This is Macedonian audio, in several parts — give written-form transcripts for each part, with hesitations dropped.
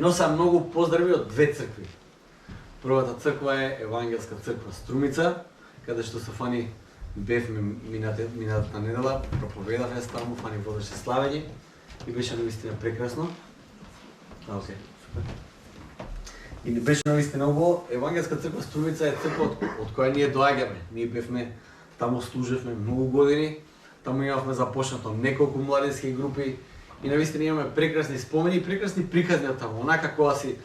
носа многу поздрави од две цркви. Првата црква е Евангелска црква Струмица, каде што со Фани бевме минатата недела, проповедавме таму, Фани водеше славење и беше навистина прекрасно. Окей, супер. И не беше навистина убаво. Евангелска црква Струмица е црква од која ние доаѓаме. Ние бевме таму, служевме многу години. Таму имавме започнато неколку младински групи и навистина имаме прекрасни спомени и прекрасни приказни од таму. Онака кога си,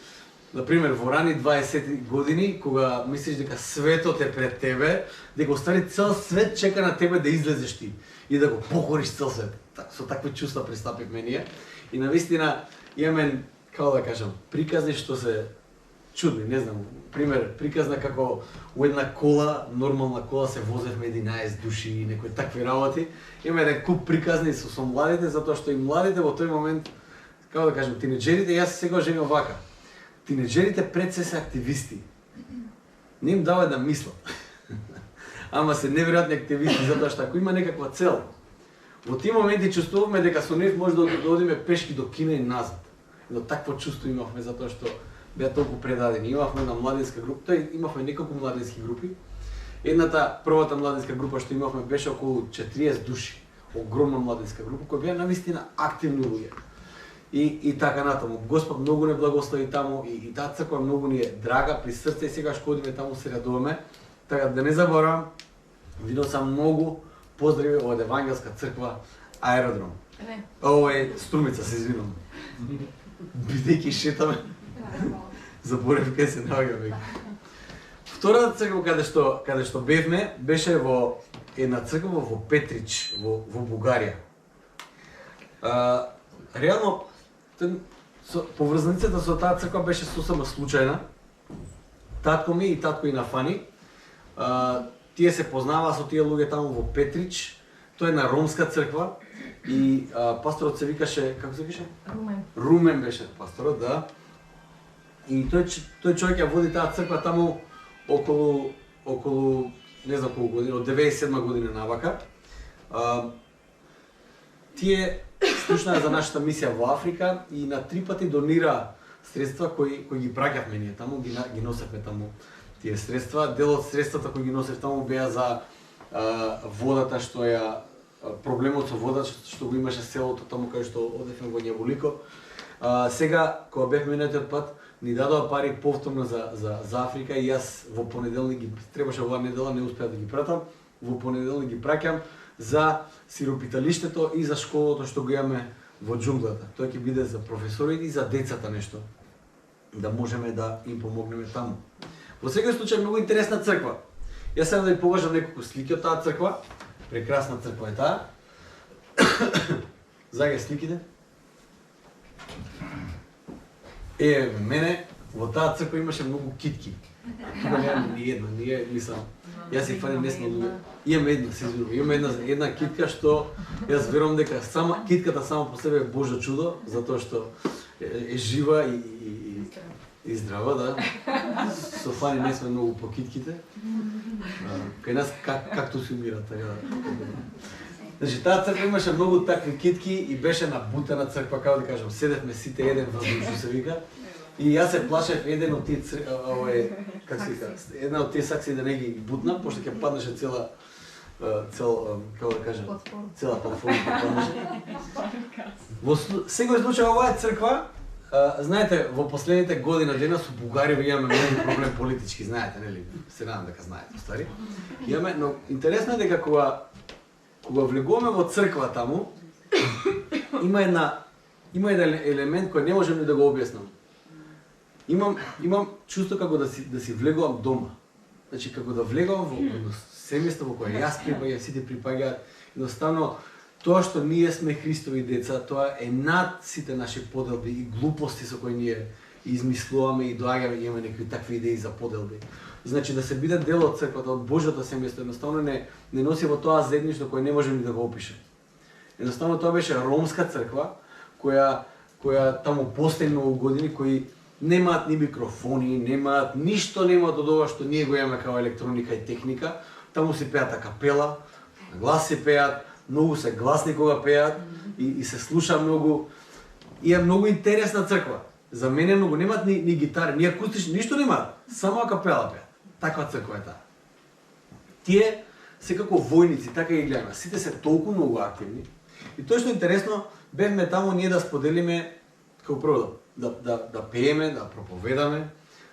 например, во рани 20 години, кога мислиш дека светот е пред тебе, дека остави цел свет чека на тебе да излезеш ти и да го покориш цел свет. Со такви чувства пристапивме ние. И навистина имаме, како да кажам, приказни што се чудни, не знам. Пример, приказна како у една кола, нормална кола се возевме 11 души и некои такви работи. Има еден куп приказни со младите, затоа што и младите во тој момент, како да кажем, тинеџерите, јас сега женам вака. Тинеџерите пред се активисти. Не им дава да мислат. Ама се неверојатни активисти, затоа што ако има некаква цел, во тие моменти чувствуваме дека со нив може да одиме пешки до Кина и назад. Едно такво чувство имавме затоа што беа толку предадени. Имавме една младинска група, имавме неколку младински групи. Првата младинска група што имавме беше околу 40 души. Огромна младинска група која беа навистина активни луѓе. И така натаму. Господ многу не благослови таму и таа црква многу ни е драга при срце и сега што одиме таму се радуваме. Така да не заборавам, видов сам многу поздрави од Евангелска црква Аеродром. Ово е Струмица, се извинувам. Бидејќи шетаме. Заборев кај се наоѓаме. Втората црква каде што бевме беше во една црква во Петрич, во Бугарија. Реално поврзаницата со таа црква беше сосема случајна. Татко ми и татко и на Фани, тие се познаваа со тие луѓе таму во Петрич. Тоа е една ромска црква и пасторот се викаше, како се викаше? Румен беше пасторот, да. И тој човек ја води таа црква таму околу не знам колку години, од 97 година навака. Тие слушнаа за нашата мисија во Африка и на 3 пати донира средства кои ги праќавме ние таму, ги носевме таму тие средства. Дел од средствата кои ги носев таму беа за водата што проблемот со водата што го имаше селото таму кај што одевме во Њаволико. Сега кога бевме минатиот пат ни дадоа пари повторно за Африка и јас во понеделник требаше оваа недела, не успеав да ги пратам. Во понеделник ги праќам за сиропиталиштето и за школото што го имаме во џунглата. Тоа ќе биде за професорите и за децата нешто. Да можеме да им помогнеме таму. Во секој случај многу интересна црква. Јас сакам да ви покажам неколку слики од таа црква. Прекрасна црква е таа. Загај сликите. Мене во таа црква имаше многу китки. Тука немам ни една, мислам. Јас и Фани не сме луѓе. Имам една китка што јас верувам дека китката само по себе е Божјо чудо, затоа што е жива и здрава, да. Со Фани не сме многу по китките. Кај нас както се умира, така да. Значи, таа црква имаше многу такви китки и беше набутена црква, како да кажам, седевме сите еден воздух, се вика. И јас се плашев еден од тие как се вика, една од тие сакси да не ги бутнам, пошто ќе паднеше цела како да кажам, цела платформа паднеше. Во секој случај оваа црква, знаете, во последните година дена со Бугарија имаме многу проблем политички, знаете, нели? Се надам дека знаете, стари. Имаме, но интересно е дека кога влегуваме во црква таму, има еден елемент кој не можам ни да го објаснам. Имам чувство како да си влегувам дома. Значи како да влегувам во семејство во кое јас припаѓам, сите припаѓаат. Едноставно тоа што ние сме Христови деца, тоа е над сите наши поделби и глупости со кои ние измислуваме и доаѓаме и имаме некои такви идеи за поделби. Значи да се биде дел од црквата, од Божјото семејство, едноставно не носи во тоа заедништво кое не можем ни да го опишеме. Едноставно тоа беше ромска црква која таму постои многу години, кои немаат ни микрофони, немаат од ова што ние го имаме како електроника и техника. Таму се пеат капела, глас се пеат, многу се гласни кога пеат и се слуша многу. И е многу интересна црква. За мене многу немаат ни гитари, ни акустични, ништо немаат. Само акапела пеат. Таква црква е таа. Тие секако војници, така ги гледаме. Сите се толку многу активни. И тоа што е интересно, бевме таму ние да споделиме како прво да пееме, да проповедаме,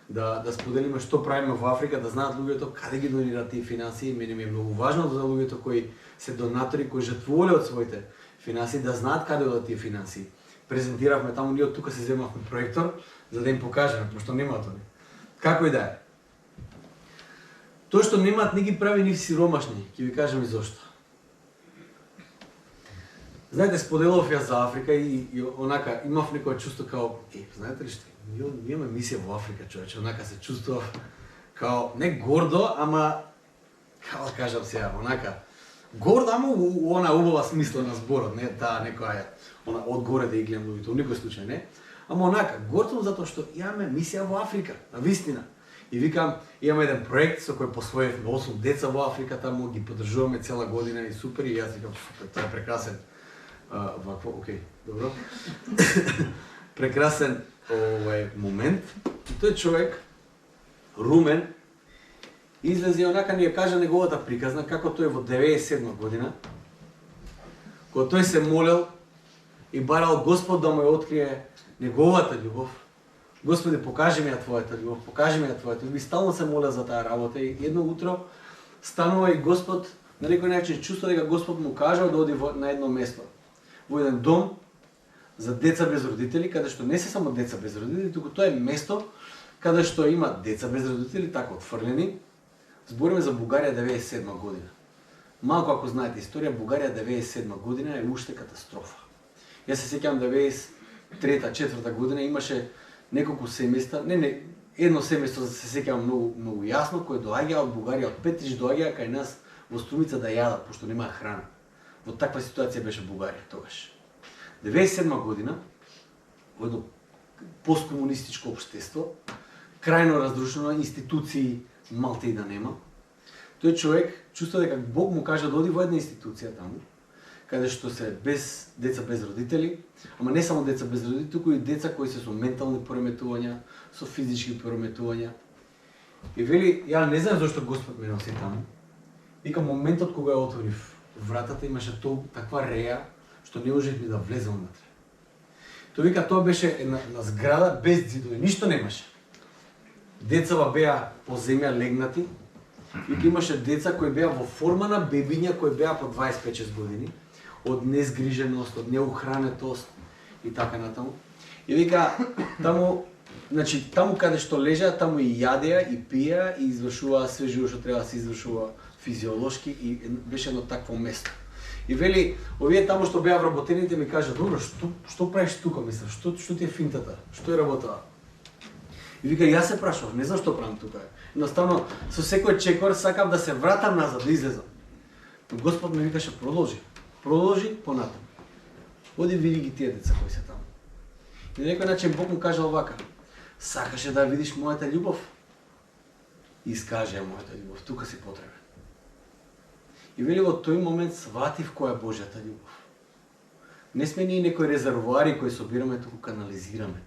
да споделиме што правиме во Африка, да знаат луѓето каде ги донираат тие финансии. Мене ми е многу важно за луѓето кои се донатори, кои жртвувале од своите финансии, да знаат каде одат тие финансии. Презентиравме таму, ние од тука се земавме проектор за да им покажеме, пошто немаат они. Како и да е. Тоа што немаат не ги прави ни сиромашни, ќе ви кажам и зошто. Знаете, споделов ја за Африка и онака имав некој чувство као, знаете ли што? Ние имаме мисија во Африка, човече, онака се чувствував као не гордо, ама како да кажам сега, онака гордо, ама у она убава смисла на зборот, не таа некоја она одгоре да ги гледам луѓето, во никој случај не. Ама онака гордо затоа што имаме мисија во Африка, на вистина. И викам, имаме еден проект со кој посвоевме 8 деца во Африка, таму ги поддржуваме цела година и супер, и јас викам, тоа е прекрасен. Вакво, окей, добро. Прекрасен момент. И тој човек, румен, излезе онака ни ја кажа неговата приказна, како тој во 97 година, кога тој се молел и барал Господ да му ја открие неговата љубов. Господи, покажи ми ја твојата љубов, покажи ми ја твојата љубов. И стално се молел за таа работа и едно утро станува и Господ, на некој начин чувствува дека Господ му кажал да оди на едно место. Во еден дом за деца без родители, каде што не се само деца без родители, туку тоа е место каде што има деца без родители, така отфрлени. Збориме за Бугарија 97 година. Малку ако знаете историја, Бугарија 97 година е уште катастрофа. Јас се сеќавам 93-4 година имаше неколку семејства, едно семејство се сеќавам многу јасно, кое доаѓа од Бугарија, од Петрич доаѓа кај нас во Струмица да јадат, пошто немаа храна. Во таква ситуација беше Бугарија тогаш. 97 година, во едно посткомунистичко општество, крајно разрушено, институции малте и да нема. Тој човек чувствува дека Бог му кажа да оди во една институција таму, каде што се без деца без родители, ама не само деца без родители, туку и деца кои се со ментални пореметувања, со физички пореметувања. И вели, ја не знам зашто Господ ме носи таму. Вика, моментот кога ја отворив вратата имаше таква реја што не можев ни да влезам внатре. Тој вика, тоа беше една зграда без ѕидови, ништо немаше. Децава беа по земја легнати, и имаше деца кои беа во форма на бебиња кои беа по 25-6 години, од незгриженост, од неухранетост и така натаму. И вика, таму, значи, таму каде што лежа, таму и јадеа, и пија, и извршуваа све живо што треба да се извршува физиолошки, и беше едно такво место. И вели, овие таму што беа вработените ми кажа, добро, што правиш тука, мислам, што ти е финтата, што е работа? И вика, јас се прашував, не знам што правам тука. Едноставно, со секој чекор сакав да се вратам назад, да излезам. Но Господ ми викаше, продолжи понатаму. Оди види ги тие деца кои се таму. И на некој начин Бог му кажал вака, сакаше да видиш мојата љубов? Искаже ја мојата љубов, тука си потребен. И вели во тој момент сватив која е Божјата љубов. Не сме ние некои резервоари кои собираме, туку канализираме.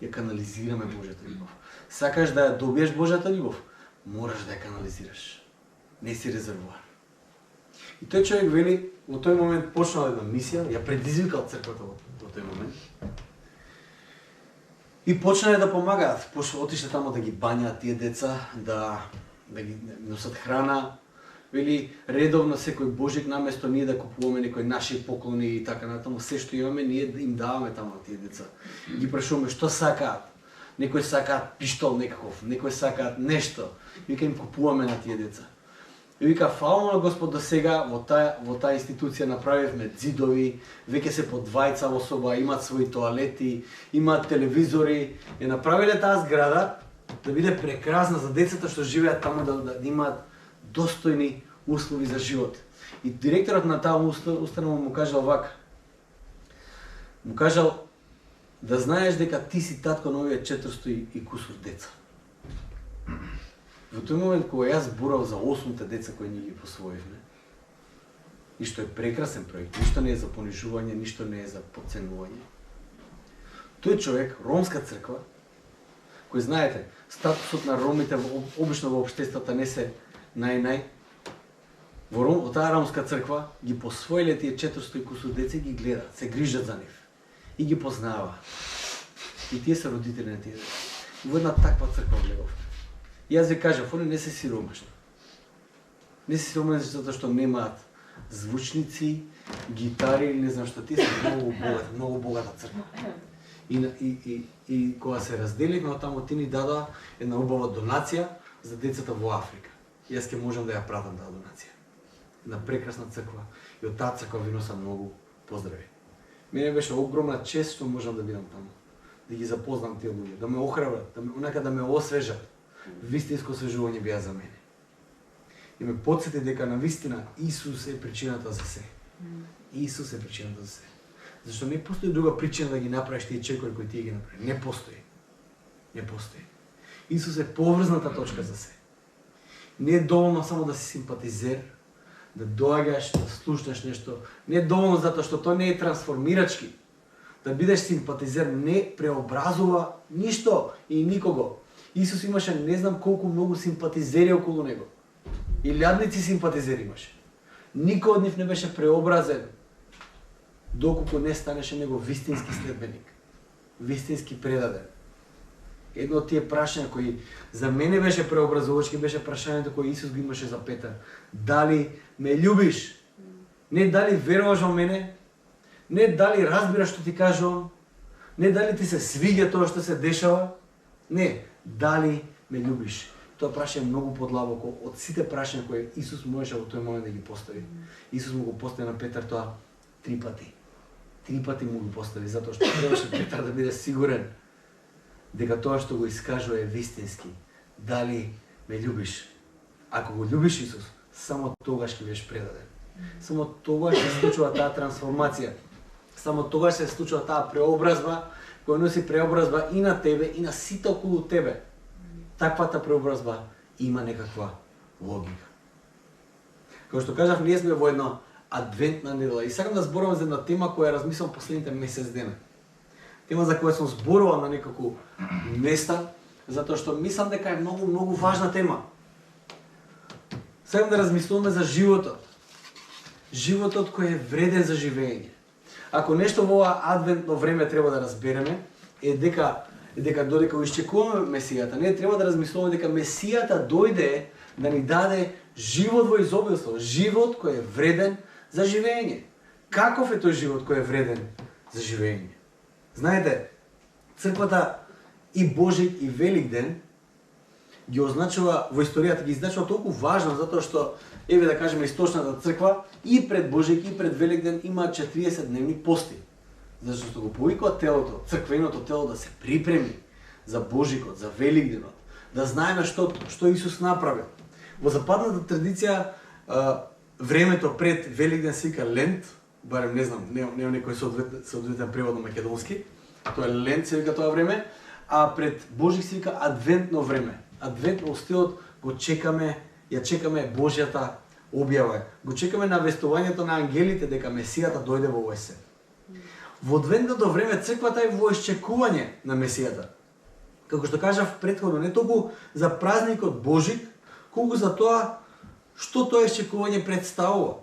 Ја канализираме Божјата љубов. Сакаш да ја добиеш Божјата љубов, мораш да ја канализираш. Не си резервоар. И тој човек вели, во тој момент почнал една мисија, ја предизвикал црквата во тој момент. И почнале да помагаат. Отишле тамо да ги бањаат тие деца, да ги носат храна. Вели, редовно секој Божик наместо ние да купуваме некои наши поклони и така натаму, се што имаме, ние им даваме тамо на тие деца. Ги прашуваме што сакаат. Некои сакаат пиштол некаков, некои сакаат нешто. Вика им купуваме на тие деца. И вика, фала на Господ до сега во таа институција направивме ѕидови, веќе се по двајца во соба, имаат своји тоалети, имаат телевизори, ја направиле таа зграда да биде прекрасна за децата што живеат таму, да имаат достојни услови за живот. И директорот на таа установа му кажал вака. Му кажал да знаеш дека ти си татко на овие 400 и кусур деца. Во тој момент кога јас зборав за 8 деца кои ние ги посвоивме, и што е прекрасен проект, ништо не е за понижување, ништо не е за подценување. Тој човек, ромска црква, кој знаете, статусот на ромите обично во општеството не се нај. Во таа ромска црква ги посвоиле тие 400 и кусур деца ги гледаат, се грижат за нив и ги познава. И тие се родители на тие деца. Во една таква црква влегов. И јас ви кажав, они не се сиромашни. Не се сиромашни затоа што немаат звучници, гитари или не знам што, тие се многу богата црква. И кога се разделивме од таму, ти ни дадоа една убава донација за децата во Африка. Јас ќе можам да ја пратам таа донација. Една прекрасна црква и од таа црква ви носам многу поздрави. Мене беше огромна чест што можам да бидам таму, да ги запознам тие луѓе, да ме охрабрат, да ме освежат. Вистинско освежување беа за мене. И ме потсети дека навистина Исус е причината за се. Исус е причината за се. Зашто не постои друга причина да ги направиш тие чекори кои тие ги направи. Не постои. Не постои. Исус е поврзната точка за се. Не е доволно само да си симпатизер, да доаѓаш, да слушнеш нешто. Не е доволно затоа што тоа не е трансформирачки. Да бидеш симпатизер не преобразува ништо и никого. Исус имаше не знам колку многу симпатизери околу него. Илјадници симпатизери имаше. Никој од нив не беше преобразен доколку не станеше него вистински следбеник. Вистински предаден. Едно од тие прашања кои за мене беше преобразувачки беше прашањето кој Исус го имаше за Петар. Дали ме љубиш? Не дали веруваш во мене? Не дали разбираш што ти кажувам? Не дали ти се свиѓа тоа што се дешава? Не, дали ме љубиш? Тоа прашање е многу подлабоко од сите прашања кои Исус можеше во тој момент да ги постави. Исус му го постави на Петар тоа 3 пати. 3 пати му го постави затоа што требаше Петар да биде сигурен дека тоа што го искажува е вистински. Дали ме љубиш? Ако го љубиш Исус, само тогаш ќе бидеш предаден. Само тогаш се случува таа трансформација. Само тогаш се случува таа преобразба која носи преобразба и на тебе и на сите околу тебе. Таквата преобразба има некаква логика. Како што кажав, ние сме во една адвентна недела и сакам да зборувам за една тема која размислам последните месец дена. Тема за која сум зборувал на неколку места, затоа што мислам дека е многу важна тема. Сакам да размислуваме за животот. Животот кој е вреден за живење. Ако нешто во ова адвентно време треба да разбереме, е дека додека го изчекуваме Месијата, не треба да размислуваме дека Месијата дојде да ни даде живот во изобилство, живот кој е вреден за живење. Каков е тој живот кој е вреден за живење? Знаете, црквата и Божик и Великден ги означува во историјата, ги означува толку важно затоа што еве да кажеме источната црква и пред Божик и пред Великден има 40 дневни пости. Зашто што го повикува телото, црквеното тело да се припреми за Божикот, за Великденот, да знаеме што Исус направил. Во западната традиција времето пред Великден се вика Лент, барем не знам, нема некој соодветен превод на македонски. Тоа е Лент се вика тоа време, а пред Божик се вика Адвентно време. Адвентно стилот го чекаме, ја чекаме Божјата објава. Го чекаме навестувањето на ангелите дека Месијата дојде во овој свет. Во адвентното време црквата е во исчекување на Месијата. Како што кажав претходно, не толку за празникот Божик, колку за тоа што тоа исчекување представува.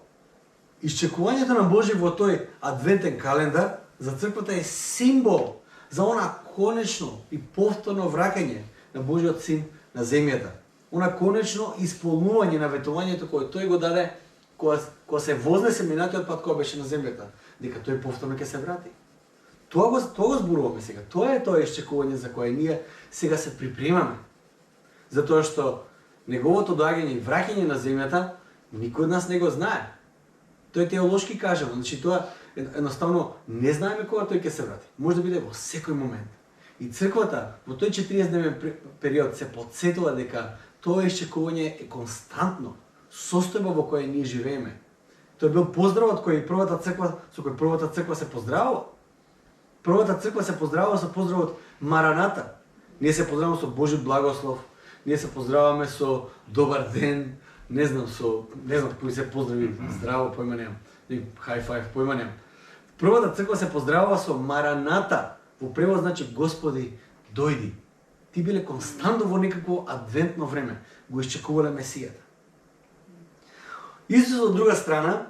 Исчекувањето на Божик во тој адвентен календар за црквата е символ за она конечно и повторно враќање на Божиот Син на земјата. Она конечно исполнување на ветувањето кое тој го даде кога се вознесе минатиот пат кога беше на земјата, дека тој повторно ќе се врати. Тоа го зборуваме сега. Тоа е тоа исчекување за кое ние сега се припремаме. Затоа што неговото доаѓање и враќање на земјата никој од нас не го знае. Тој теолошки кажа, значи тоа едноставно не знаеме кога тој ќе се врати. Може да биде во секој момент. И црквата во тој 40-дневен период се потсетила дека тоа исчекување е константно, состојба во која ние живееме. Тој бил поздравот кој со кој првата црква се поздравува. Првата црква се поздравува со поздравот Мараната. Ние се поздравуваме со Божи благослов, ние се поздравуваме со добар ден, не знам кои се поздрави, здраво, појма немам, хай фајв, појма немам. Првата црква се поздравува со Мараната, во превод значи Господи, дојди. Ти биле константно во некакво адвентно време, го изчекувале Месијата. Исус од друга страна,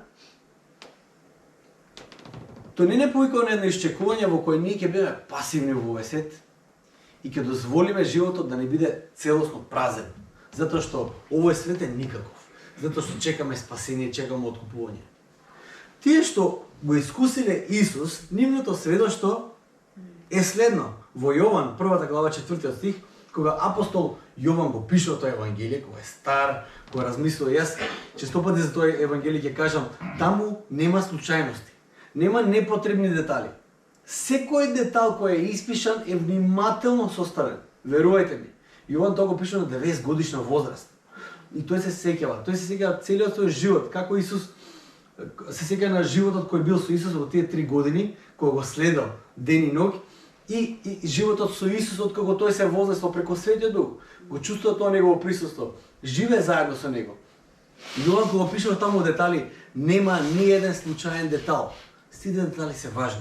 тој не повикал на едно изчекување во кој ние ќе бидеме пасивни во овој свет и ќе дозволиме животот да не биде целосно празен, затоа што овој свет е никаков, затоа што чекаме спасение, чекаме откупување. Тие што го искусиле Исус, нивното сведоштво е следно. Во Јован, 1 глава, 4 стих, кога апостол Јован го пишува тоа евангелие, кога е стар, кога размислува, јас често пати за тоа евангелие ќе кажам, таму нема случајности, нема непотребни детали. Секој детал кој е испишан е внимателно составен. Верувајте ми. Јован тоа го пишува на 90 годишна возраст. И тој се сеќава целиот свој живот, како Исус се сеќа на животот кој бил со Исус во тие 3 години, кој го следел ден и ноќ, и животот со Исус од кога тој се возрастал преку Светиот Дух, го чувствува тоа негово присуство, живее заедно со него. Јован кога пишува таму детали, нема ни еден случаен детал. Сите детали се важни.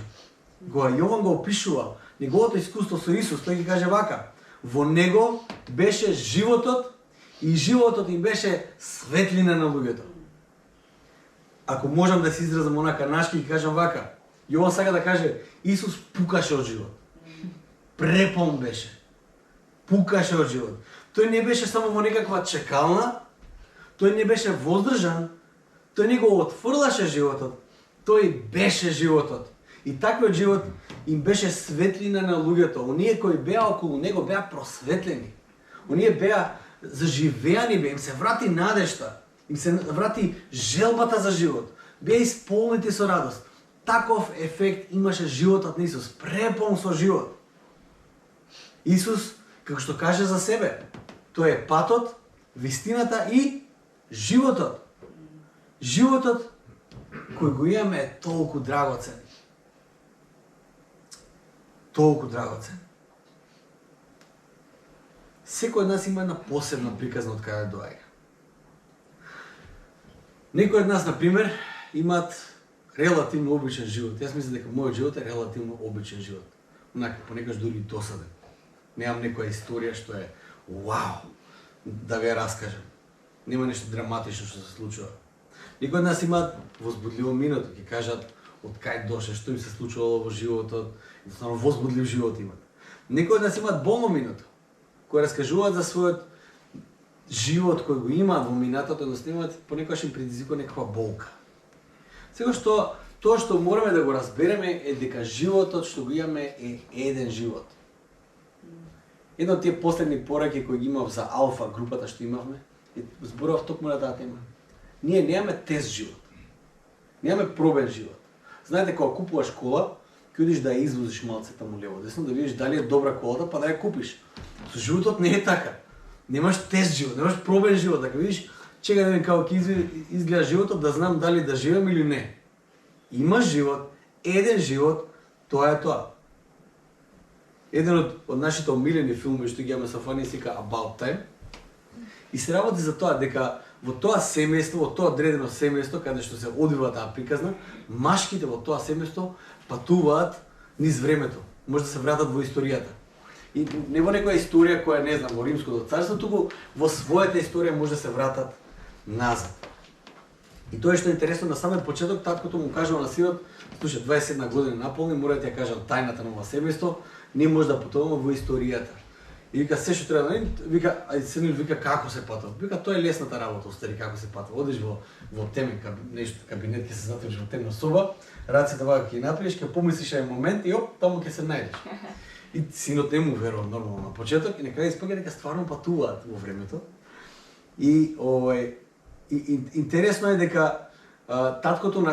Кога Јован го опишува неговото искуство со Исус, тој ги каже вака: во него беше животот и животот им беше светлина на луѓето. Ако можам да се изразам онака нашки, ги кажам вака: Јован сака да каже, Исус пукаше од живот. Препон беше. Пукаше од живот. Тој не беше само во некаква чекална, тој не беше воздржан, тој не го отфрлаше животот, тој беше животот. И таквиот живот им беше светлина на луѓето. Оние кои беа околу него беа просветлени. Оние беа заживеани, им се врати надежта, им се врати желбата за живот. Беа исполнети со радост. Таков ефект имаше животот на Исус, препон со живот. Исус, како што каже за себе, тој е патот, вистината и животот. Животот кој го имаме е толку драгоцен. Толку драгоцен. Секој од нас има една посебна приказна од каде доаѓа. Некои од нас, например, имаат релативно обичен живот. Јас мислам дека мојот живот е релативно обичен живот. Онака, понекогаш дури досаден. Немам некоја историја што е вау, да ви ја раскажам. Нема нешто драматично што се случува. Некои од нас имаат возбудливо минато, ќе кажат од кај доше, што им се случувало во животот, едноставно возбудлив живот имаат. Некои од нас имаат болно минато, кои раскажуваат за својот живот кој го имаат во минатото, едноставно имаат понекогаш им предизвикува некаква болка. Сега тоа што мораме да го разбереме е дека животот што го имаме е еден живот. Една од тие последни пораки кои ги имав за Алфа групата што имавме, зборував токму на таа тема. Ние немаме тест живот. Немаме пробен живот. Знаете, кога купуваш кола, ќе одиш да ја извозиш малце таму лево десно, да видиш дали е добра колата, па да ја купиш. Со животот не е така. Немаш тест живот, немаш пробен живот, да видиш, чека да видим како ќе изгледа животот, да знам дали да живеам или не. Имаш живот, еден живот, тоа е тоа. Еден од нашите омилени филми што ги имаме со Фани се вика About Time. И се работи за тоа дека во тоа семејство, во тоа одредено семејство каде што се одвива таа приказна, машките во тоа семејство патуваат низ времето. Може да се вратат во историјата. И не во некоја историја која не знам во Римското царство, туку во својата историја може да се вратат назад. И тоа што е интересно, на самиот почеток таткото му кажува на синот: слушај, 21 година наполни, мора да ти ја кажам тајната на ова семејство, не може да патуваме во историјата. И вика се што треба да вика, ај синот вика како се патува. Вика тоа е лесната работа, устари како се патува. Одиш во темен нешто кабинет, ќе се затвориш во темна соба, рацете вака ќе направиш, ќе помислиш еден момент и оп, таму ќе се најдеш. И синот не му верува нормално на почеток и на крај испаѓа дека стварно патуваат во времето. И интересно е дека таткото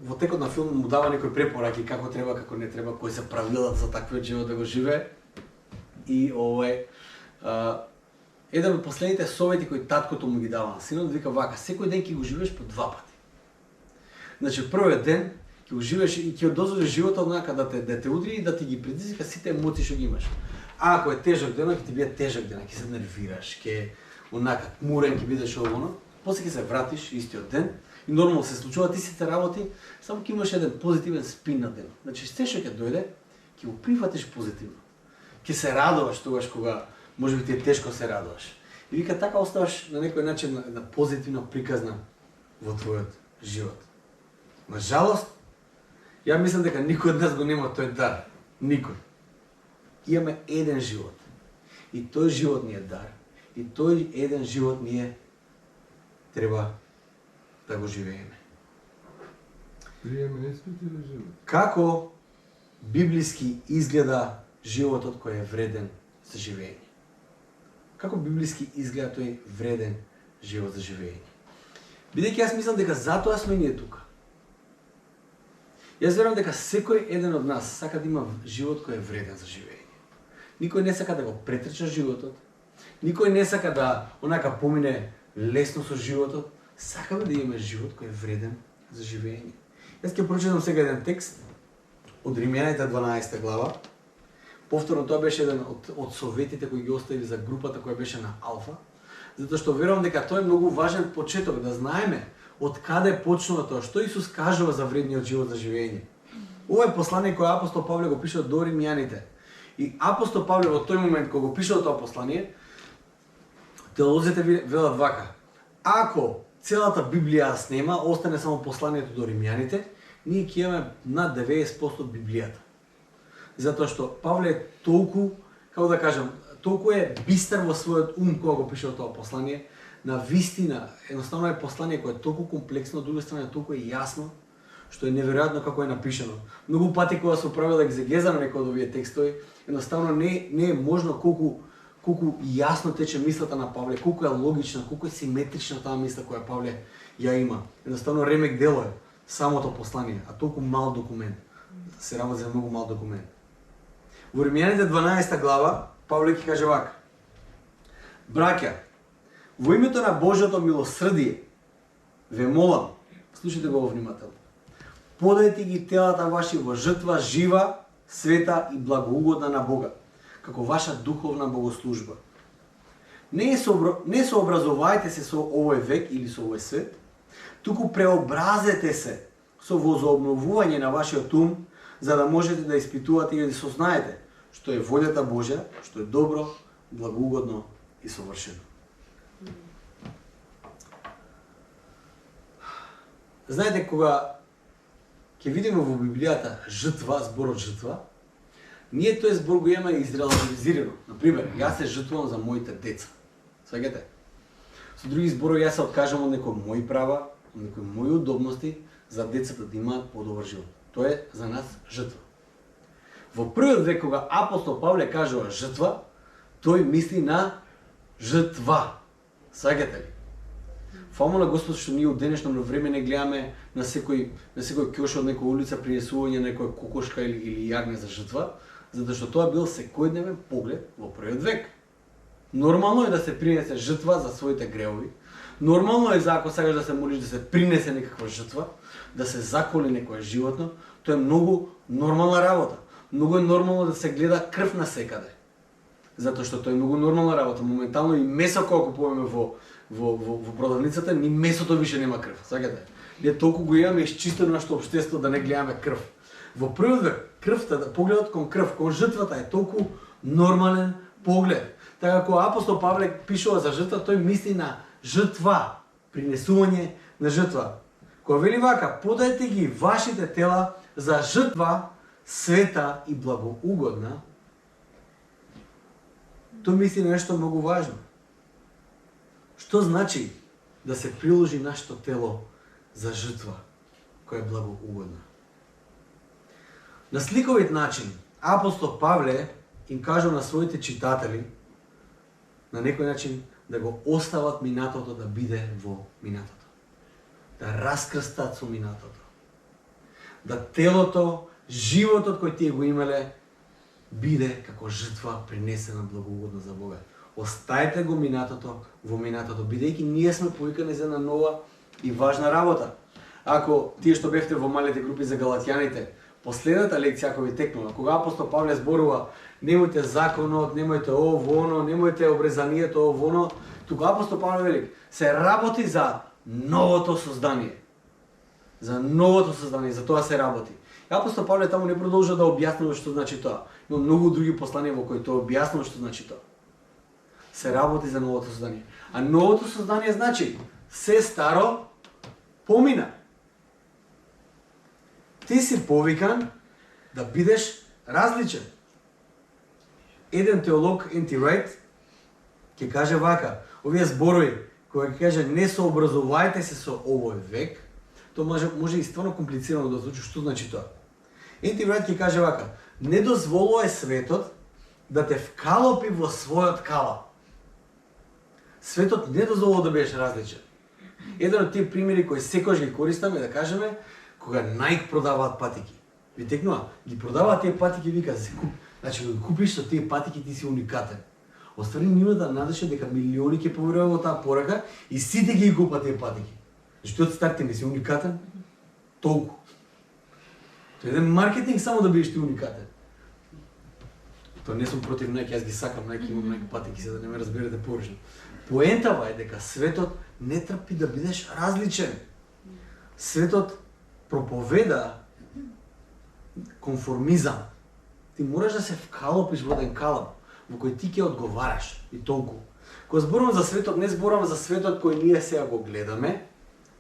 во текот на филмот му дава некои препораки како треба, како не треба, кои се правилата за таквиот живот да го живее. И еден од последните совети кои таткото му ги дава на синот, вика вака: секој ден ќе го живееш по 2 пати. Значи првиот ден ќе го живееш и ќе дозволиш животот онака да те удри и да ти ги предизвика сите емоции што ги имаш. А ако е тежок ден, ќе ти биде тежок ден, ќе се нервираш, ќе онака мурен ќе бидеш овоно, после ќе се вратиш истиот ден и нормално се случуваат истите работи, само ќе имаш еден позитивен спин на денот. Значи се што ќе дојде, ќе го прифатиш позитивно. Ќе се радуваш тогаш кога можеби ти е тешко се радуваш. И вика така оставаш на некој начин на позитивна приказна во твојот живот. На жалост, ја мислам дека никој од нас го нема тој дар. Никој. Имаме еден живот. И тој живот ни е дар. И тој еден живот ние треба да го живееме. Приеме светлиот живот. Како библиски изгледа животот кој е вреден за живење? Како библиски изгледа тој вреден живот за живење? Бидејќи јас мислам дека затоа сме ние тука. Јас верувам дека секој еден од нас сака да има живот кој е вреден за живење. Никој не сака да го претрча животот. Никој не сака да онака помине лесно со животот. Сакаме да имаме живот кој е вреден за живење. Јас ќе прочитам сега еден текст од Римјаните 12 глава. Повторно тоа беше еден од советите кои ги остави за групата која беше на Алфа, затоа што верувам дека тоа е многу важен почеток да знаеме од каде почнува тоа, што Исус кажува за вредниот живот за живење. Ова е послание кое апостол Павле го пишува до Римјаните. И апостол Павле во тој момент кога го пишува тоа послание, теолозите велат вака: ако целата Библија снема, остане само посланието до Римјаните, ние ќе имаме над 90% од Библијата. Затоа што Павле е толку, како да кажам, толку е бистар во својот ум кога го пишува тоа послание, на вистина, едноставно е послание кое е толку комплексно, од друга страна е толку јасно, што е неверојатно како е напишано. Многу пати кога се правила екзегеза на некои од овие текстови, едноставно не е можно колку јасно тече мислата на Павле, колку е логична, колку е симетрична таа мисла која Павле ја има. Едноставно ремек дело е самото послание, а толку мал документ. Се работи за многу мал документ. Во Римјаните 12 глава Павле ќе каже вака: браќа, во името на Божјото милосрдие ве молам, слушайте го внимателно, подајте ги телата ваши во жртва жива, света и благоугодна на Бога, како ваша духовна богослужба. Не сообразувајте се со овој век или со овој свет, туку преобразете се со возобновување на вашиот ум, за да можете да испитувате и да сознаете што е волјата Божја, што е добро, благоугодно и совршено. Знаете, кога ќе видиме во Библијата жртва, зборот жртва, ние тој збор го имаме изрелативизирано. Например, јас се жртвувам за моите деца. Сваѓате? Со други зборови, јас се откажам од некои мои права, од некои мои удобности, за децата да имаат подобар живот. Тоа е за нас жртва. Во првиот век кога апостол Павле кажува жртва, тој мисли на жртва. Сваѓате ли? Фала на Господ што ние од денешно време не гледаме на секој ќош од некоја улица принесување на некоја кокошка или јагне за жртва, затоа што тоа бил секојдневен поглед во првиот век. Нормално е да се принесе жртва за своите гревови. Нормално е за ако сакаш да се молиш да се принесе некаква жртва, да се заколи некое животно, тоа е многу нормална работа. Многу е нормално да се гледа крв на секаде. Затоа што тоа е многу нормална работа. Моментално и месо кога купуваме во продавницата, ни месото више нема крв. Сакате? Ние толку го имаме изчистено нашето општество да не гледаме крв. Во првиот век крвта, погледот кон крв, кон жртвата е толку нормален поглед. Така кога апостол Павле пишува за жртва, тој мисли на жртва, принесување на жртва. Кога вели вака: подајте ги вашите тела за жртва света и благоугодна, тој мисли на нешто многу важно. Што значи да се приложи нашето тело за жртва која е благоугодна? На сликовит начин апостол Павле им кажа на своите читатели на некој начин да го остават минатото да биде во минатото. Да раскрстат со минатото. Да телото, животот кој тие го имале, биде како жртва принесена благоугодна за Бога. Остајте го минатото во минатото, бидејќи ние сме повикани за една нова и важна работа. Ако тие што бевте во малите групи за галатјаните, последната лекција која ви текнува, кога апостол Павле зборува немојте законот, немојте ово, оно, немојте обрезанието, ово, оно, тука апостол Павле вели, се работи за новото создание. За новото создание, за тоа се работи. Апостол Павле таму не продолжува да објаснува што значи тоа. Има многу други посланија во кои тоа објаснува што значи тоа. Се работи за новото создание. А новото создание значи се старо помина. Ти си повикан да бидеш различен. Еден теолог, Н.Т. Райт, ќе каже вака, овие зборови, кои ќе каже не сообразувајте се со овој век, тоа може и стварно комплицирано да звучи, што значи тоа. Н.Т. Райт ќе каже вака, не дозволувај светот да те вкалопи во својот калап. Светот не дозволува да бидеш различен. Еден од тие примери кои секогаш ги користаме, да кажеме, кога Nike продаваат патики. Ви текнува, ги продаваат тие патики, вика, значи кога купиш со тие патики ти си уникатен. Оствари нива да надеше дека милиони ќе поверуваат во таа порака и сите ги купат тие патики. Зашто од старт ти не си уникатен? Толку. Тоа е еден маркетинг само да бидеш ти уникатен. Тоа не сум против Nike, јас ги сакам Nike, имам Nike патики, се да не ме разберете погрешно. Поентава е дека светот не трпи да бидеш различен. Светот проповеда конформизам. Ти мораш да се вкалопиш во еден калап во кој ти ќе одговараш и толку. Кога зборувам за светот, не зборувам за светот кој ние сега го гледаме,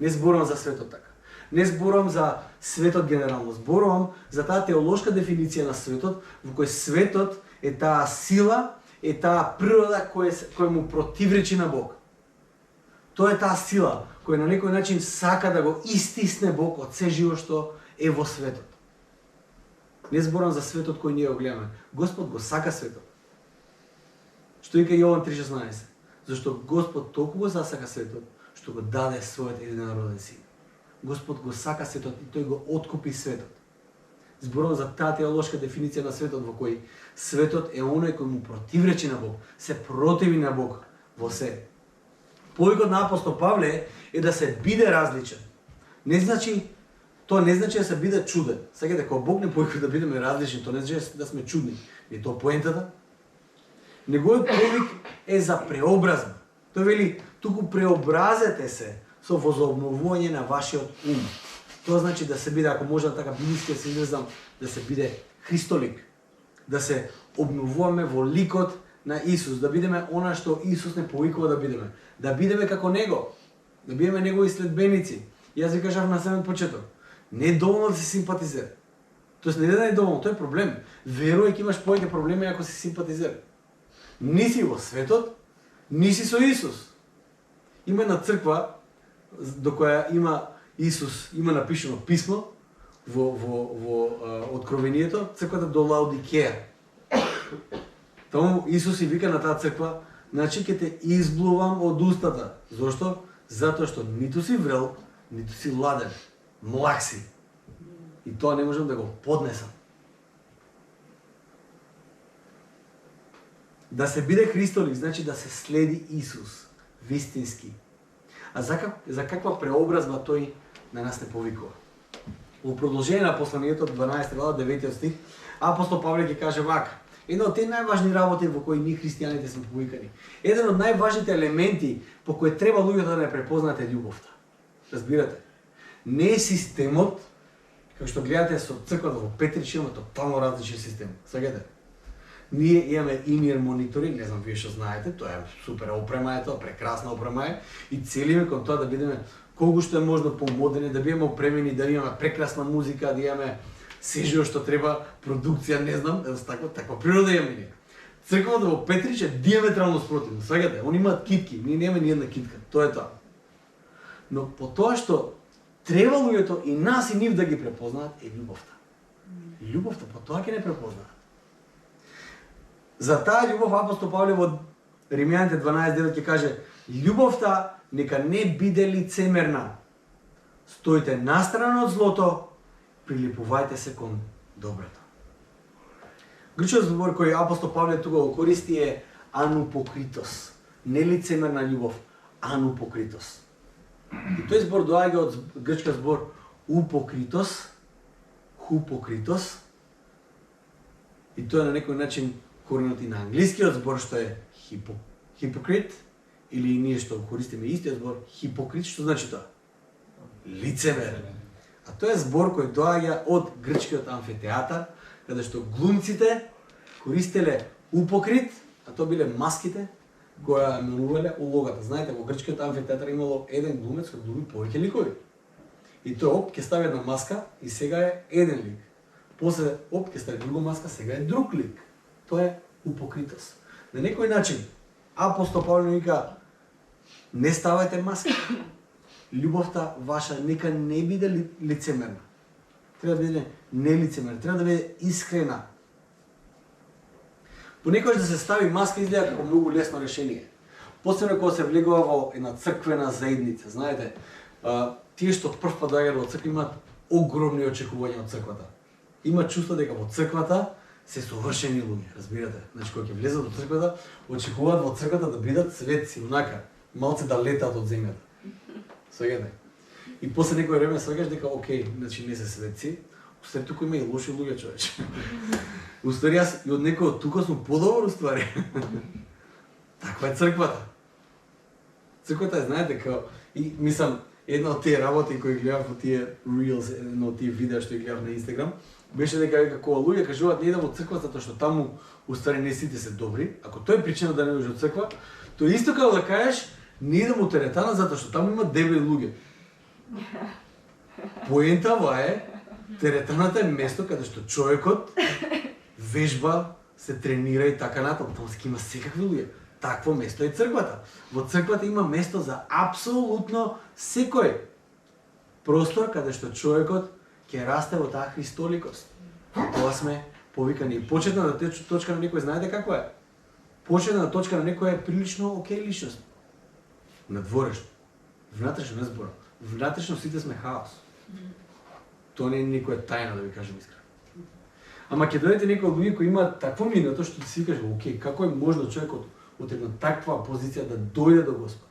не зборувам за светот така. Не зборувам за светот генерално, зборувам за таа теолошка дефиниција на светот, во кој светот е таа сила, е таа природа која му противречи на Бог. Тоа е таа сила која на некој начин сака да го истисне Бог од се живо што е во светот. Не зборам за светот кој ние го гледаме. Господ го сака светот. Што вика Јован 3:16? Зашто Господ толку го засака светот, што го даде својот единороден син. Господ го сака светот и тој го откупи светот. Зборувам за таа теолошка дефиниција на светот во кој светот е оној кој му противречи на Бог, се противи на Бог во се. Повикот на апостол Павле е да се биде различен. Тоа не значи да се биде чуден. Сега кога Бог не повика да бидеме различни, тоа не значи да сме чудни. И тоа поентата. Неговиот повик е за преобразба. Тој вели, туку преобразете се со возобновување на вашиот ум. Тоа значи да се биде, ако може така библиски да се изразам, да се биде Христолик. Да се обновуваме во ликот на Исус, да бидеме она што Исус не повикува да бидеме. Да бидеме како Него, да бидеме Негови следбеници. Јас ви кажав на самиот почеток, не е доволно да си симпатизер. Тоест не е доволно, тоа е проблем. Верувај ќе имаш повеќе проблеми ако си симпатизер. Ни си во светот, ни си со Исус. Има една црква до која има Исус, има напишано писмо во Откровението, црквата до Лаодикеја. Таму Исус и вика на таа црква, значи ќе те изблувам од устата. Зошто? Затоа што ниту си врел, ниту си ладен, млак си. И тоа не можам да го поднесам. Да се биде Христолик, значи да се следи Исус, вистински. А за каква преобразба тој на нас не повикува? Во продолжение на посланието 12 глава 9 стих, апостол Павле ќе каже вака: една од тие најважни работи во кои ние христијаните сме повикани. Еден од најважните елементи по кои треба луѓето да не препознаат е љубовта. Разбирате? Не е системот, како што гледате со црквата во Петрич, има тотално различен систем. Сегете. Ние имаме in-ear мониторинг, не знам вие што знаете, тоа е супер опрема е тоа, прекрасна опрема е и целиме кон тоа да бидеме колку што е можно помодени, да бидеме опремени, да имаме прекрасна музика, да имаме сежио што треба, продукција, не знам, таква природа имаме ние. Црквата во Петрич е диаметрално спротивно. Свегате, они имаат китки, ние немаме ни една китка, тоа е тоа. Но по тоа што треба луѓето и нас и нив да ги препознаат е љубовта. Љубовта по тоа ќе не препознаат. За таа љубов апостол Павле во Римјаните 12:9 ќе каже: љубовта нека не биде лицемерна. Стоите настрана од злото, прилипувајте се кон доброто. Грчкиот збор кој апостол Павле тука го користи е анупокритос. Не лицемерна љубов, анупокритос. И тој збор доаѓа од грчкиот збор упокритос, хупокритос. И тоа на некој начин коренот и на англискиот збор што е хипокрит, или ние што користиме истиот збор хипокрит, што значи тоа? Лицемер. А тоа е збор кој доаѓа од грчкиот амфитеатар, каде што глумците користеле упокрит, а тоа биле маските која менувале улогата. Знаете, во грчкиот амфитеатар имало еден глумец кој глуми повеќе ликови. И тој оп ќе стави една маска и сега е еден лик. После оп ќе стави друга маска, сега е друг лик. Тоа е упокритост. На некој начин апостол Павле вика: не ставајте маска. Љубовта ваша нека не биде лицемерна. Треба да биде нелицемерна, треба да биде искрена. Понекогаш да се стави маска изгледа како многу лесно решение. Посебно кога се влегува во една црквена заедница, знаете, тие што прв пат доаѓаат во црква имаат огромни очекувања од црквата. Има чувство дека во црквата се совршени луѓе, разбирате? Значи кога ќе влезат во црквата, очекуваат во црквата да бидат светци, онака, малце да летаат од земјата. Сваѓате? И после некој време сваѓаш дека окей, значи не се светци, устари тука има и лоши луѓе, човече. Устари јас и од некој од тука сум подобар, устари. Таква е црквата. Црквата е, знаете, као, и мислам, една од тие работи кои гледав во тие reels, едно од тие видеа што ги гледав на Инстаграм, беше дека кога луѓе кажуваат не идам во црква затоа што таму устари не сите се добри, ако тоа е причина да не идеш во црква, тоа исто како да кажеш не идам во теретана затоа што таму има дебели луѓе. Поентава е, теретаната е место каде што човекот вежба, се тренира и така натаму, таму ќе има секакви луѓе. Такво место е црквата. Во црквата има место за апсолутно секој простор каде што човекот ќе расте во таа христоликост. Тоа сме повикани. Почетна точка на некој знаете како е? Почетна точка на некој е прилично окей личност. Надворешно. Внатрешно не зборам. Внатрешно сите сме хаос. Тоа не е никоја тајна, да ви кажам искрено. Ама ќе дојдете некои луѓе кои имаат такво минато што ти си кажеш, окей, како е можно човекот од една таква позиција да дојде до Господ?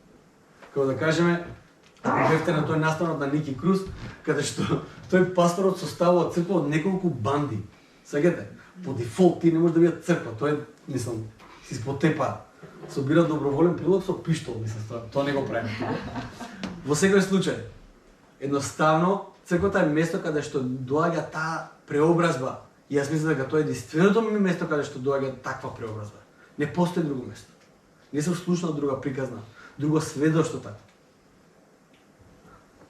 Како да кажеме, ако бевте на тој настанот на Ники Круз, каде што тој пасторот составува црква од неколку банди. Сеќате, по дефолт ти не можеш да бидеш црква, тоа е, мислам, си спотепа. Собира доброволен прилог со пиштол, мислам, тоа не го правим. Во секој случај, едноставно црквата е место каде што доаѓа таа преобразба. И јас мислам дека тоа е единственото место каде што доаѓа таква преобразба. Не постои друго место. Не се слушна друга приказна, друго сведоштво така.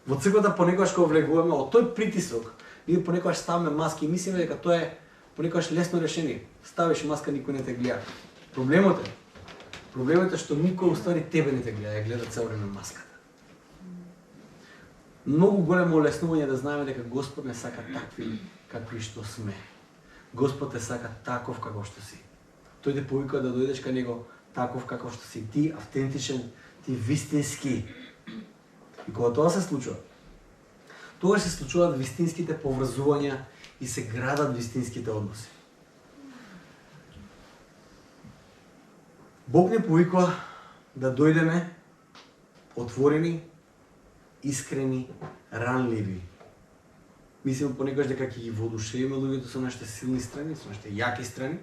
Во црквата понекогаш кога влегуваме од тој притисок, ние понекогаш ставаме маски и мислиме дека тоа е понекогаш лесно решение. Ставиш маска, никој не те гледа. Проблемот е што никој уствари тебе не те гледа, ја гледа цело време маската. Многу големо олеснување да знаеме дека Господ не сака такви какви што сме. Господ те сака таков како што си. Тој те повикува да дојдеш кај него таков како што си ти, автентичен, ти вистински. И кога тоа се случува, тогаш се случуваат вистинските поврзувања и се градат вистинските односи. Бог не повикува да дојдеме отворени, искрени, ранливи. Мислим понекогаш дека ќе ги воодушевиме луѓето со нашите силни страни, со нашите јаки страни.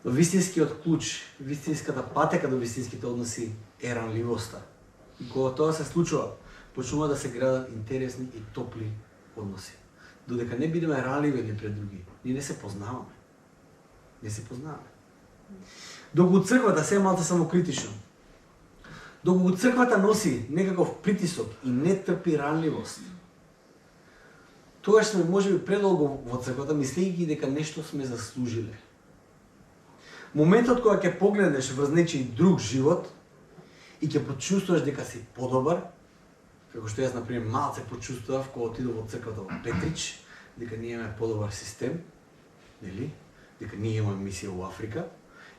Но вистинскиот клуч, вистинската патека до вистинските односи е ранливоста. И кога тоа се случува, почнува да се градат интересни и топли односи. Додека не бидеме ранливи едни пред други, ние не се познаваме. Не се познаваме. Доколку црквата се малце самокритично, доколку црквата носи некаков притисок и не трпи ранливост, тогаш сме можеби предолго во црквата, мислејќи дека нешто сме заслужиле. Моментот кога ќе погледнеш врз нечиј друг живот и ќе почувствуваш дека си подобар, како што јас, например, малце почувствував кога отидов во црквата во Петрич, дека ние имаме подобар систем, нели? Дека ние имаме мисија во Африка,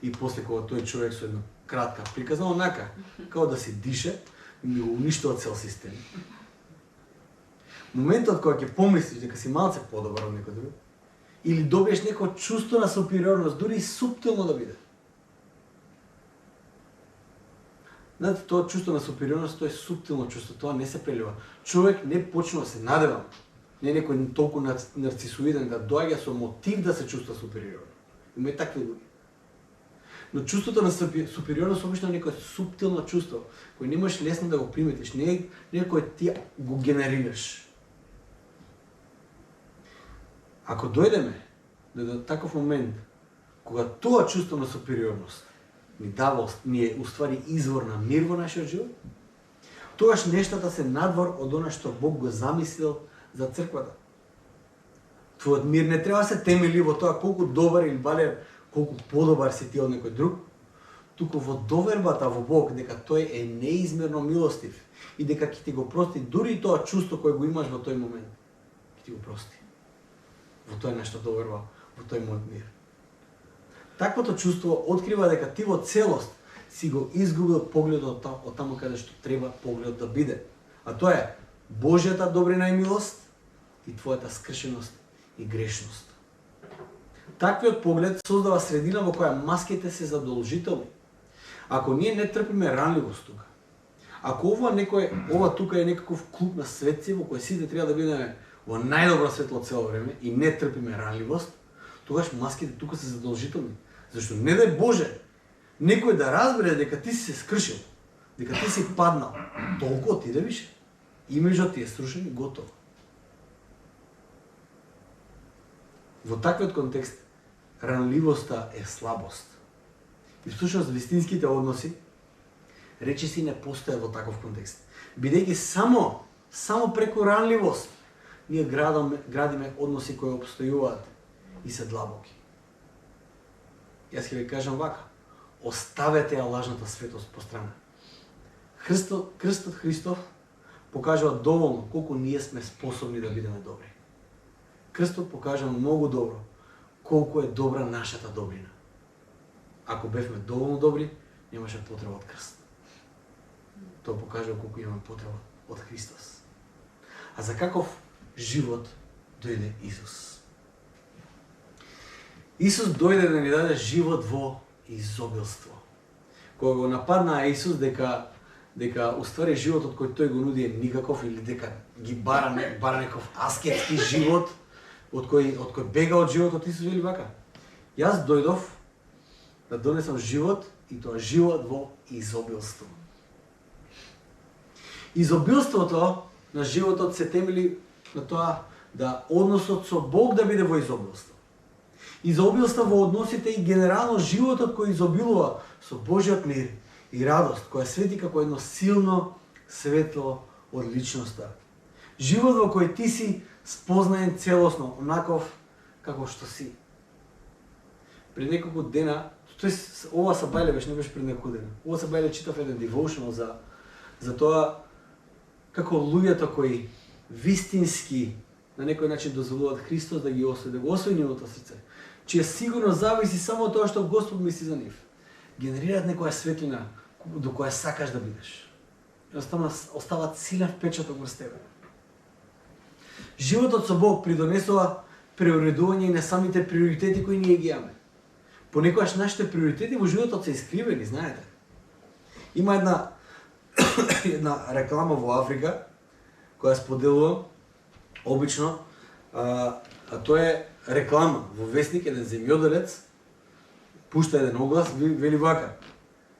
и после кога тој човек со една кратка приказна, онака, како да се дише, ми го уништува цел систем. Моментот кога ќе помислиш дека си малце подобар од некој друг, или добиеш некој чувство на супериорност, дури и суптилно да биде. Знаете, тоа чувство на супериорност, тоа е суптилно чувство, тоа не се прелива. Човек не почнува да се надева, не некој толку нарцисоиден да доаѓа со мотив да се чувства супериорно. Има и такви луѓе. Но чувството на супериорност обично е некој суптилно чувство, кој не можеш лесно да го приметиш, не е кој ти го генерираш. Ако дојдеме до таков момент, кога тоа чувство на супериорност ни е уствари извор на мир во нашиот живот, тогаш нештата се надвор од она што Бог го замислил за црквата. Твојот мир не треба да се темели во тоа колку добар или балер, колку подобар си ти од некој друг, туку во довербата во Бог дека тој е неизмерно милостив и дека ќе ти го прости дури тоа чувство кое го имаш во тој момент. Ќе ти го прости. Во тој нашата доверба, во тој мојот мир. Таквото чувство открива дека ти во целост си го изгубил погледот од таму каде што треба погледот да биде. А тоа е Божјата добрина и милост и твојата скршеност и грешност. Таквиот поглед создава средина во која маските се задолжителни. Ако ние не трпиме ранливост тука, ако ова тука е некаков клуб на светци во кој сите треба да бидеме во најдобро светло цело време и не трпиме ранливост, тогаш маските тука се задолжителни. Зашто не дај Боже некој да разбере дека ти си се скршил, дека ти си паднал, толку отиде више. Имиджот ти е срушен и готово. Во таквиот контекст, ранливоста е слабост. И всушност вистинските односи речиси не постојат во таков контекст. Бидејќи само преку ранливост ние градиме односи кои обстојуваат и се длабоки. Јас ќе ви кажам вака: оставете ја лажната светост по страна. Крстот Христов покажува доволно колку ние сме способни да бидеме добри. Крстот покажа многу добро колку е добра нашата добрина. Ако бевме доволно добри, немаше потреба од крст. Тоа покажува колку имаме потреба од Христос. А за каков живот дојде Исус? Исус дојде да ни даде живот во изобилство. Кога го нападнаа Исус дека уствари животот кој тој го нуди е никаков или дека ги бара некој аскетски живот од кој бега од животот, Исус вели вака: јас дојдов да донесам живот и тоа живот во изобилство. Изобилството на животот се темели на тоа да односот со Бог да биде во изобилство. Изобилство во односите и генерално животот кој изобилува со Божјиот мир и радост, која свети како едно силно светло од личноста. Живот во кој ти си спознаен целосно, онаков како што си. Пред неколку дена, ова сабајле беше, не беше пред неколку дена. Ова сабајле читав еден devotional за тоа како луѓето кои вистински на некој начин дозволуваат Христос да ги освои, да го освои нивото срце, чија сигурно зависи само од тоа што Господ мисли за нив, генерираат некоја светлина до која сакаш да бидеш. Едноставно оставаат силен впечаток врз тебе. Животот со Бог придонесува преуредување и на самите приоритети кои ние ги имаме. Понекогаш нашите приоритети во животот се искривени, знаете. Има една реклама во Африка која споделува обично, а тоа е реклама во вестник, еден земјоделец пушта еден оглас, вели вака: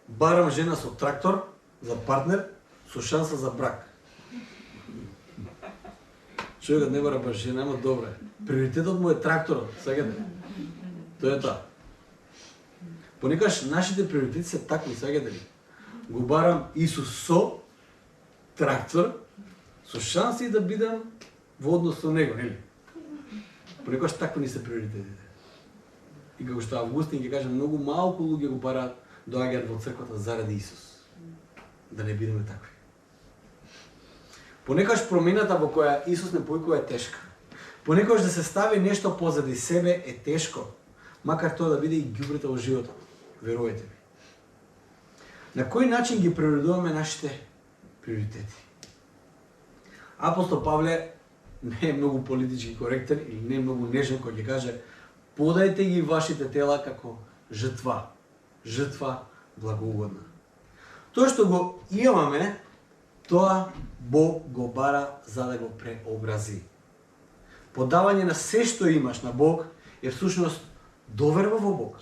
барам жена со трактор за партнер со шанса за брак. Човекот не бара баш жена, ама добре. Приоритетот му е тракторот, сеќате? Тоа е тоа. Понекогаш нашите приоритети се такви, сеќате ли? Го барам Исус со трактор, со шанси да бидам во однос со него, нели? Понекогаш такви ни се приоритетите. И како што Августин ќе каже, многу малку луѓе го бараат, доаѓаат во црквата заради Исус. Да не бидеме такви. Понекогаш промената во која Исус не појкува е тешка. Понекогаш да се стави нешто позади себе е тешко, макар тоа да биде и ѓубрето во животот. Верувајте ми. На кој начин ги приоритуваме нашите приоритети? Апостол Павле не е многу политички коректен или не е многу нежен кој ќе каже: подајте ги вашите тела како жртва благоугодна. Тоа што го имаме, тоа Бог го бара за да го преобрази. Подавање на се што имаш на Бог е всушност доверба во Бог.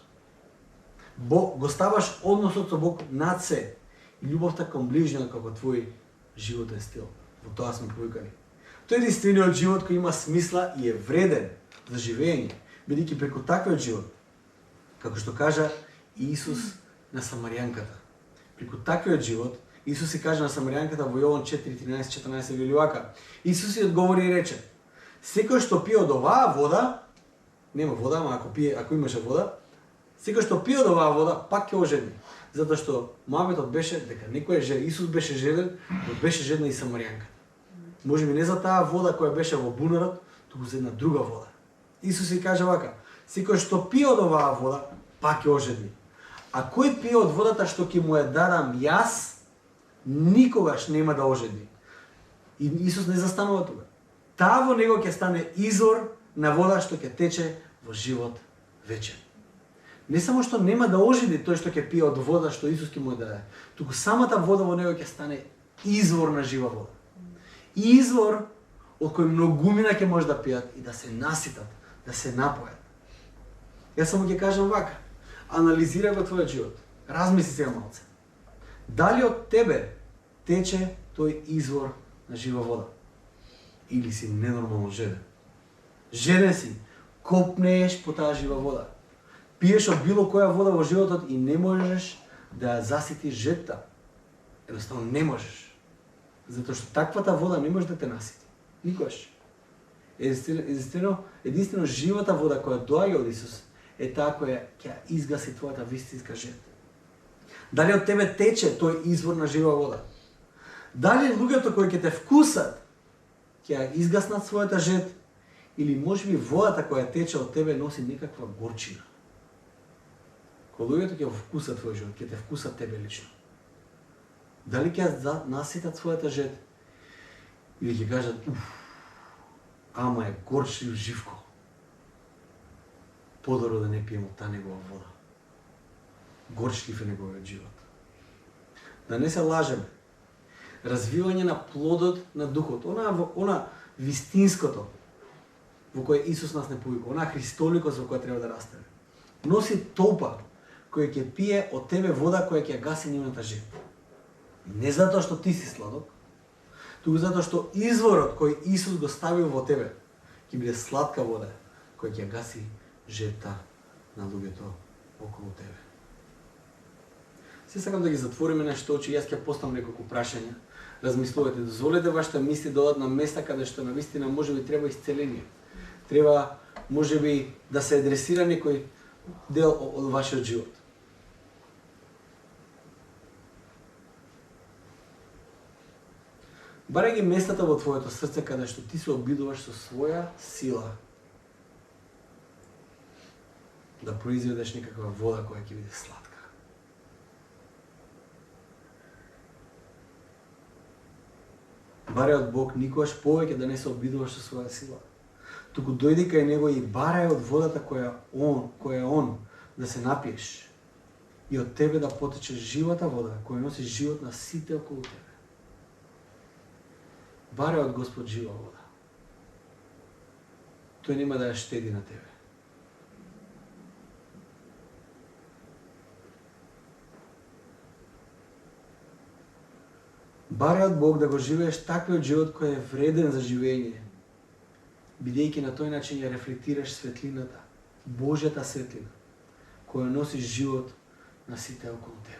Го ставаш односот со Бог над се и љубовта кон ближниот како твој животен стил. Во тоа сме повикани. Тој единствениот живот кој има смисла и е вреден за живење, бидејќи преку таквиот живот, како што кажа Исус на Самаријанката. Преку таквиот живот, Исус си кажа на Самаријанката во Јован 4:13-14 вели вака. Исус си одговори и рече: секој што пие од оваа вода, нема вода, ама ако имаше вода, секој што пие од оваа вода, пак ќе ожедни. Затоа што муабетот беше дека некој жеден, Исус беше жеден, но беше жедна и Самаријанката. Можеби не за таа вода која беше во бунарот, туку за една друга вода. Исус си каже вака: секој што пие од оваа вода, пак ќе ожедни. А кој пие од водата што ќе му ја дадам јас, никогаш нема да ожедни. И Исус не застанува тука. Таа во него ќе стане извор на вода што ќе тече во живот вечен. Не само што нема да ожеди тој што ќе пие од вода што Исус ќе му ја даде, туку самата вода во него ќе стане извор на жива вода. Извор од кој многумина ќе може да пијат и да се наситат, да се напојат. Јас само ќе кажам вака: анализира го твојот живот. Размисли сега малце. Дали од тебе тече тој извор на жива вода? Или си ненормално жеден? Жеден си, копнееш по таа жива вода. Пиеш од било која вода во животот и не можеш да ја заситиш жедта. Едноставно не можеш. Затоа што таквата вода не може да те насити. Никогаш. Единствено живата вода која доаѓа од Исус е таа која ќе изгаси твојата вистинска жед. Дали од тебе тече тој извор на жива вода? Дали луѓето кои ќе те вкусат ќе ја изгаснат својата жед, или можеби водата која тече од тебе носи некаква горчина? Кога луѓето ќе вкусат твој живот, ќе те вкусат тебе лично. Дали ќе ја наситат својата жед, или ќе кажат: ама е горчлив живко. Подобро да не пием од таа негова вода. Горчлив е неговиот живот. Да не се лажеме. Развивање на плодот на духот, она вистинското во кое Исус нас не повика, она христоликост во која треба да растеме, носи толпа која ќе пие од тебе вода која ќе гаси нивната жед. Не затоа што ти си сладок, туку затоа што изворот кој Исус го ставил во тебе ќе биде сладка вода која ќе гаси жедта на луѓето околу тебе. Се сакам да ги затвориме нашите очи, јас ќе поставам неколку прашања. Размислувате, дозволете вашите мисли да одат на места каде што навистина можеби треба исцеление. Треба можеби да се адресира некој дел од вашиот живот. Барај ги местата во твоето срце каде што ти се обидуваш со своја сила да произведеш некаква вода која ќе биде сладка. Барај од Бог никогаш повеќе да не се обидуваш со своја сила. Туку дојди кај него и барај од водата која он да се напиеш и од тебе да потече живата вода која носи живот на сите околу тебе. Барај од Господ жива вода. Тој нема да ја штеди на тебе. Барај од Бог да го живееш таквиот живот кој е вреден за живење, бидејќи на тој начин ја рефлектираш светлината, Божјата светлина, која носи живот на сите околу тебе.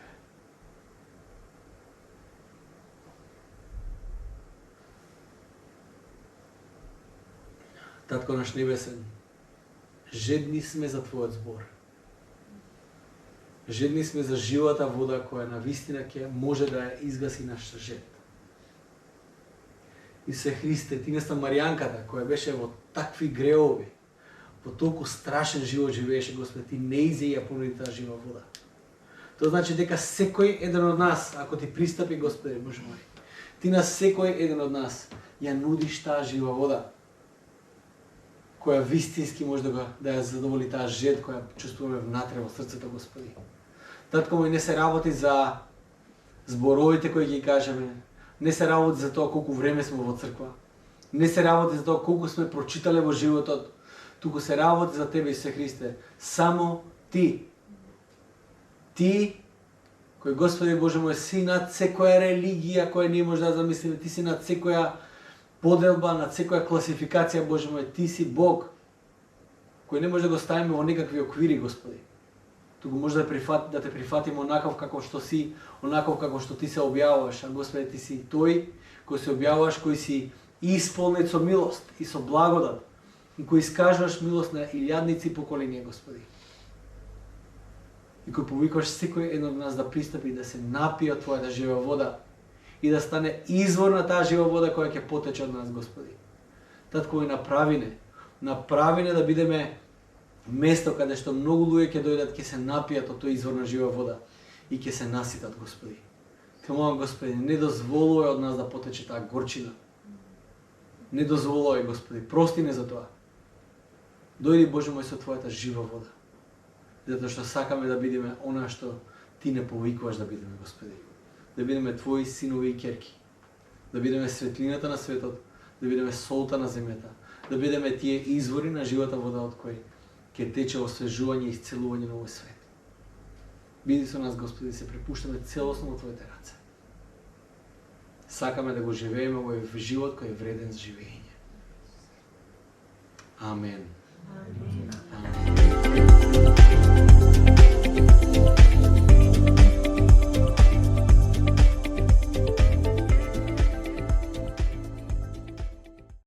Татко наш небесен, жедни сме за Твојот збор. Жедни сме за живата вода која навистина ќе може да ја изгаси нашата жед. Исусе Христе, ти не Самаријанката која беше во такви греови, во толку страшен живот живееше, Господи, ти не изе ја понуди таа жива вода. Тоа значи дека секој еден од нас, ако ти пристапи, Господи Боже мој, ти на секој еден од нас ја нудиш таа жива вода, која вистински може да ја задоволи таа жед која чувствуваме внатре во срцето, Господи. Татко мој, не се работи за зборовите кои ги кажеме, не се работи за тоа колку време сме во црква, не се работи за тоа колку сме прочитале во животот, туку се работи за Тебе, Исусе Христе. Само Ти Ти, кој Господи Боже мој, си над секоја религија која не може да замислиме, ти си над секоја поделба, над секоја класификација, Боже мој, ти си Бог, кој не може да го ставиме во некакви оквири, Господи. Туку може да те прифатиме онаков како што си, онаков како што ти се објавуваш, а Господи, ти си тој кој се објавуваш, кој си исполнет со милост и со благодат, и кој искажуваш милост на илјадници поколенија, Господи. И кој повикуваш секој едно од нас да пристапи да се напие од Твојата жива вода и да стане извор на таа жива вода која ќе потече од нас, Господи. Татко мој, направи не да бидеме место каде што многу луѓе ќе дојдат, ќе се напијат од тој извор на жива вода и ќе се наситат, Господи. Те молам, Господи, не дозволувај од нас да потече таа горчина. Не дозволувај, Господи, прости не за тоа. Дојди, Боже мој, со Твојата жива вода. Затоа што сакаме да бидеме она што Ти не повикуваш да бидеме, Господи. Да бидеме Твои синови и ќерки. Да бидеме светлината на светот, да бидеме солта на земјата, да бидеме тие извори на живата вода од кој ќе тече освежување и исцелување на овој свет. Биди со нас, Господи, се препуштаме целосно во Твоите раце. Сакаме да го живееме овој живот кој е вреден за живење. Амен. Amen. Амен.